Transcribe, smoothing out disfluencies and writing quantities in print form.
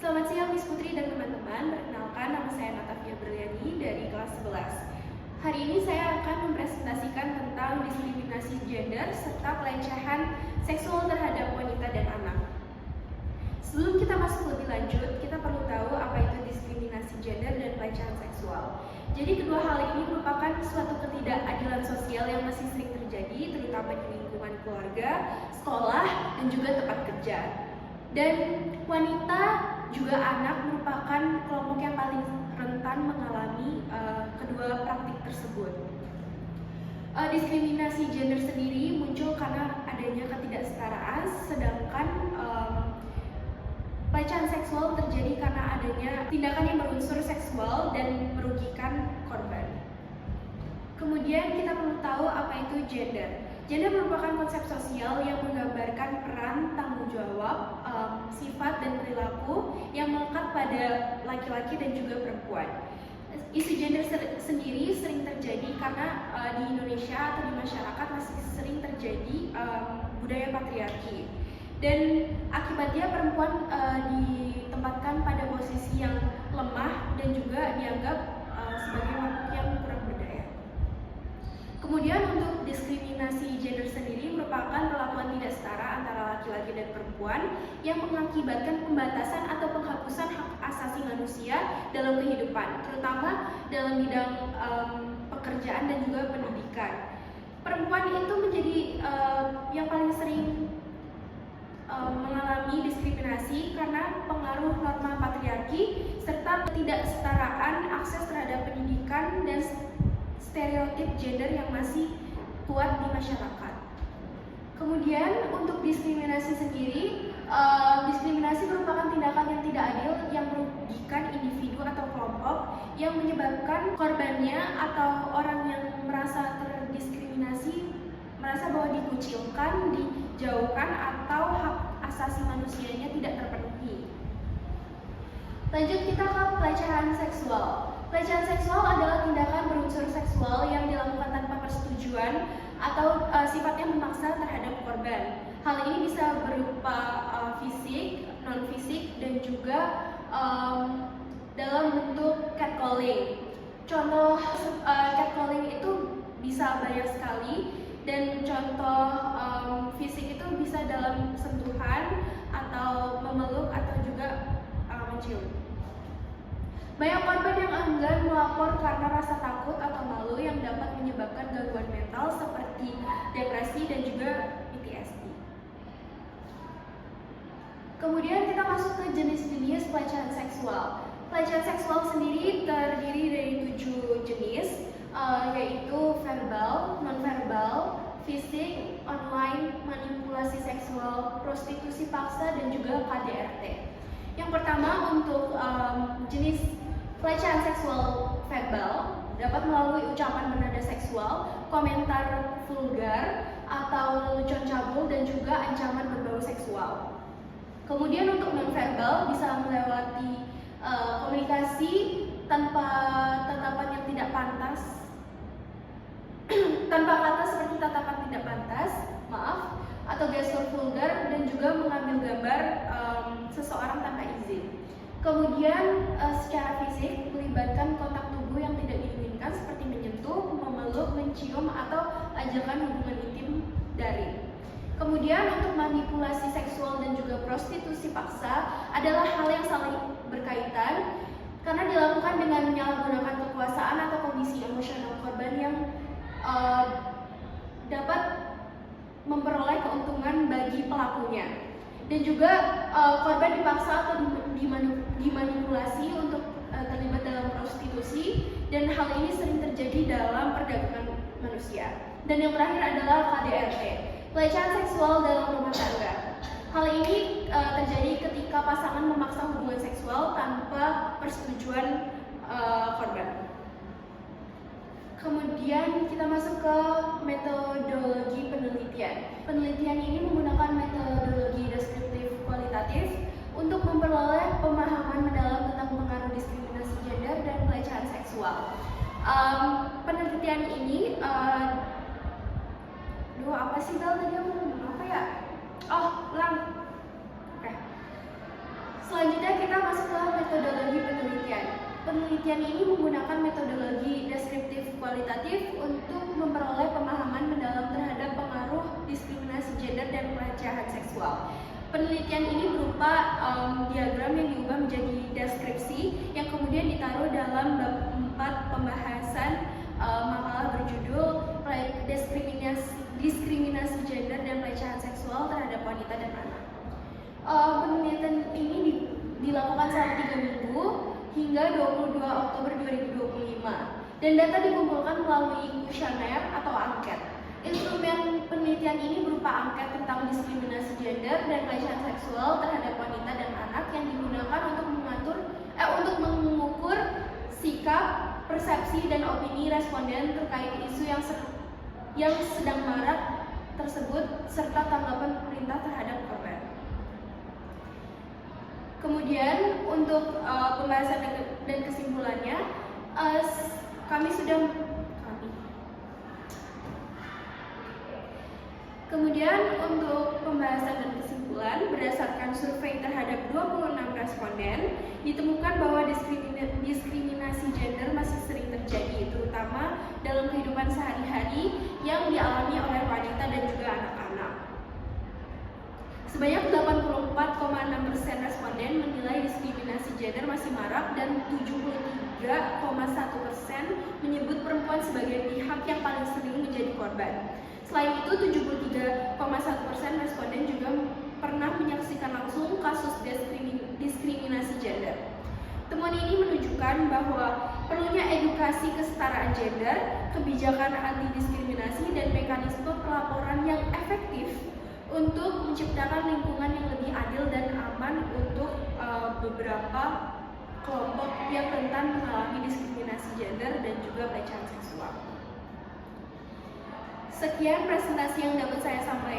Selamat siang Miss Putri dan teman-teman. Perkenalkan, nama saya Natafia Berliani dari kelas 11. Hari ini saya akan mempresentasikan tentang diskriminasi gender serta pelecehan seksual terhadap wanita dan anak. Sebelum kita masuk lebih lanjut, kita perlu tahu apa itu diskriminasi gender dan pelecehan seksual. Jadi kedua hal ini merupakan suatu ketidakadilan sosial yang masih sering terjadi, terutama di lingkungan keluarga, sekolah, dan juga tempat kerja. Dan wanita juga anak merupakan kelompok yang paling rentan mengalami kedua praktik tersebut. Diskriminasi gender sendiri muncul karena adanya ketidaksetaraan, sedangkan pelecehan seksual terjadi karena adanya tindakan yang berunsur seksual dan merugikan korban. Kemudian kita perlu tahu apa itu gender. Gender merupakan konsep sosial yang menggambarkan peran, tanggung jawab, sifat dan perilaku yang melekat pada laki-laki dan juga perempuan. Isu gender sendiri sering terjadi karena di Indonesia atau di masyarakat masih sering terjadi budaya patriarki. Dan akibatnya perempuan ditempatkan pada posisi yang lemah dan juga dianggap sebagai makhluk yang kurang berdaya. Kemudian untuk diskriminasi gender sendiri merupakan perlakuan tidak setara antara laki-laki dan perempuan yang mengakibatkan pembatasan atau penghapusan hak asasi manusia dalam kehidupan, terutama dalam bidang pekerjaan dan juga pendidikan. Perempuan itu menjadi yang paling sering mengalami diskriminasi karena pengaruh norma patriarki serta ketidaksetaraan akses terhadap pendidikan dan stereotip gender yang masih kuat di masyarakat. Kemudian untuk diskriminasi sendiri, diskriminasi merupakan tindakan yang tidak adil yang merugikan individu atau kelompok yang menyebabkan korbannya atau orang yang merasa terdiskriminasi merasa bahwa dikucilkan, dijauhkan, atau hak asasi manusianya tidak terpenuhi. Lanjut kita ke pelecehan seksual. Pelecehan seksual adalah tindakan berunsur seksual yang dilakukan tanpa persetujuan atau sifatnya memaksa terhadap korban. Hal ini bisa berupa fisik, non-fisik, dan juga dalam bentuk catcalling. Contoh catcalling itu bisa banyak sekali, dan contoh fisik itu bisa dalam sentuhan atau memeluk atau juga mencium. Banyak korban yang enggan melapor karena rasa takut atau malu yang dapat menyebabkan gangguan mental seperti depresi dan juga PTSD. Kemudian kita masuk ke jenis-jenis pelecehan seksual. Pelecehan seksual sendiri terdiri dari 7 jenis, yaitu verbal, non-verbal, fisik, online, manipulasi seksual, prostitusi paksa, dan juga KDRT. Yang pertama untuk jenis pelecehan seksual verbal dapat melalui ucapan bernada seksual, komentar vulgar, atau lelucon cabul, dan juga ancaman berbau seksual. Kemudian untuk non-verbal bisa melewati komunikasi tanpa tatapan yang tidak pantas, tanpa kata seperti tatapan tidak pantas, atau gestur vulgar, dan juga mengambil gambar seseorang tanpa izin. Kemudian secara fisik melibatkan kontak tubuh yang tidak diinginkan seperti menyentuh, memeluk, mencium, atau ajakan hubungan intim daring. Kemudian untuk manipulasi seksual dan juga prostitusi paksa adalah hal yang saling berkaitan karena dilakukan dengan menyalahgunakan kekuasaan atau kondisi emosional korban yang dapat memperoleh keuntungan bagi pelakunya. Dan juga korban dipaksa atau dimanipulasi untuk terlibat dalam prostitusi, dan hal ini sering terjadi dalam perdagangan manusia. Dan yang terakhir adalah KDRT, pelecehan seksual dalam rumah tangga. Hal ini terjadi ketika pasangan memaksa hubungan seksual tanpa persetujuan korban. Kemudian kita masuk ke metodologi penelitian. Penelitian ini menggunakan metodologi deskriptif kualitatif untuk memperoleh pemahaman mendalam tentang pengaruh diskriminasi gender dan pelecehan seksual. Penelitian ini, apa sih Bel tadi aku ngomong apa ya? Oke. Selanjutnya kita masuk ke metodologi penelitian. Penelitian ini menggunakan metodologi deskriptif kualitatif untuk memperoleh pemahaman mendalam terhadap pengaruh diskriminasi gender dan pelecehan seksual. Penelitian ini berupa diagram yang diubah menjadi deskripsi yang kemudian ditaruh dalam bab 4 pembahasan makalah berjudul diskriminasi gender dan pelecehan seksual terhadap wanita dan anak. Penelitian ini dilakukan selama 3 minggu hingga 22 Oktober 2025 dan data dikumpulkan melalui kuesioner atau angket. Instrumen penelitian ini berupa angket tentang diskriminasi gender dan pelecehan seksual terhadap wanita dan anak yang digunakan untuk mengukur sikap, persepsi, dan opini responden terkait isu yang sedang marak tersebut serta tanggapan pemerintah terhadap korban. Kemudian untuk pembahasan dan kesimpulannya, Kemudian untuk pembahasan dan kesimpulan, berdasarkan survei terhadap 26 responden, ditemukan bahwa diskriminasi gender masih sering terjadi, terutama dalam kehidupan sehari-hari yang dialami oleh wanita dan juga anak-anak. Sebanyak 84,6% responden menilai diskriminasi gender masih marak dan 73,1% menyebut perempuan sebagai pihak yang paling sering menjadi korban. Selain itu, 73,1% responden juga pernah menyaksikan langsung kasus diskriminasi gender. Temuan ini menunjukkan bahwa perlunya edukasi kesetaraan gender, kebijakan anti-diskriminasi, dan mekanisme pelaporan yang efektif untuk menciptakan lingkungan yang lebih adil dan aman untuk beberapa kelompok yang rentan mengalami diskriminasi gender dan juga pelecehan seksual. Sekian presentasi yang dapat saya sampaikan.